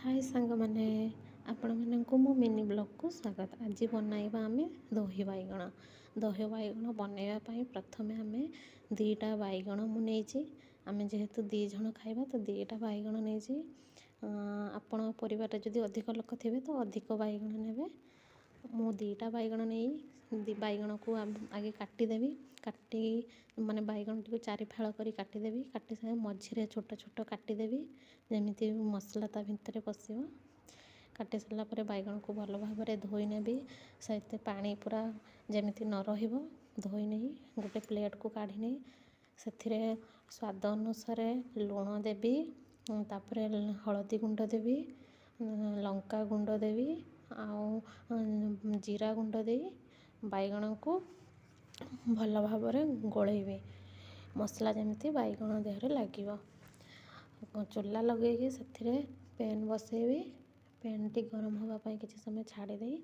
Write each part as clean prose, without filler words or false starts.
हाय सांग मैंने आपण मानू मो मिनी ब्लॉग को स्वागत। आज बनइबा आम दही बाइगण बनवाई प्रथम आम दीटा बाइगण मुझे आम जेहेतु दीज खाइबा तो दीटा बाइगण नहीं आपण परिवार जदि अधिक लोक थे तो अधिक बाइगण ने मु दीटा बाइगण नहीं बाइगण को आगे काटिदेवी काटी माने बाइगण टी चारि फाड़ कर काटिदेवी काटी सारे मझे छोट छोट काटिदेवी जमी मसला ता भितर पशिव काटी सारा पर बाइगण को भल भाव धोई नेबी सहित पानी पूरा जमी न धोई नहीं गोटे प्लेट को काढ़ी नहीं से स्वाद अनुसार लुण देवी तापर हलदी गुंड देवी लंका गुंड देवी आउ जीरा गुंड दे बाइगण को भल भाव गोलेबी मसला जमी बाइगण देहरे लगे चूला लगे से पेन बसैबी पेन टी गरम होगापाई किसी समय छाड़ी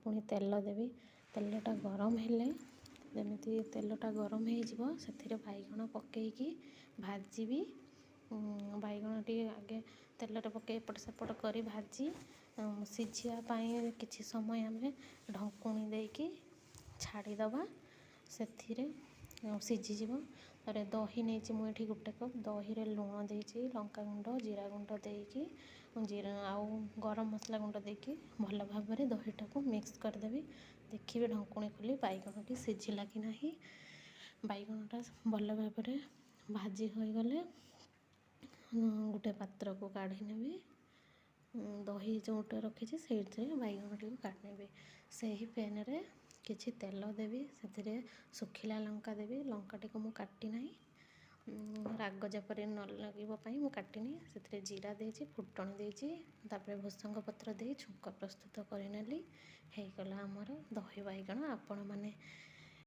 पुणी तेल देवी तेलटा गरम हेले जमी तेलटा गरम हो बाइगण पकईकी भाजी बाइगण टी आगे तेल पकई एपट सेपट कर भाजी सिझापाई किसी समय आम ढकुणी देकी छाड़ीदबा से सिझीज तार दही नहीं मुझे गोटे कप दही रे लुण देती लंका गुंड जीरा गुंड देकी जीरा आउ गरम मसला गुंड देकी भल भाव दहीटा को मिक्स करदेवी देखिए ढकुणी खोली बाइगण टी सिझिला कि नहीं बाइगणटा भल भाव भाजी हो गले गोटे पात्र को काढ़ी नेबी दही जोटे रखी से बाइगण टी काटनेबी से ही पेन रे किछि तेल देवी से सुखिला लंका देवी लंकाटी को मु काटी ना राग जपर न लगे मु काटिनी से जीरा देती फुटण देती भूसंग पत्र दे छुंक प्रस्तुत करनेली होगला आमर दही बाइगण आपण मैंने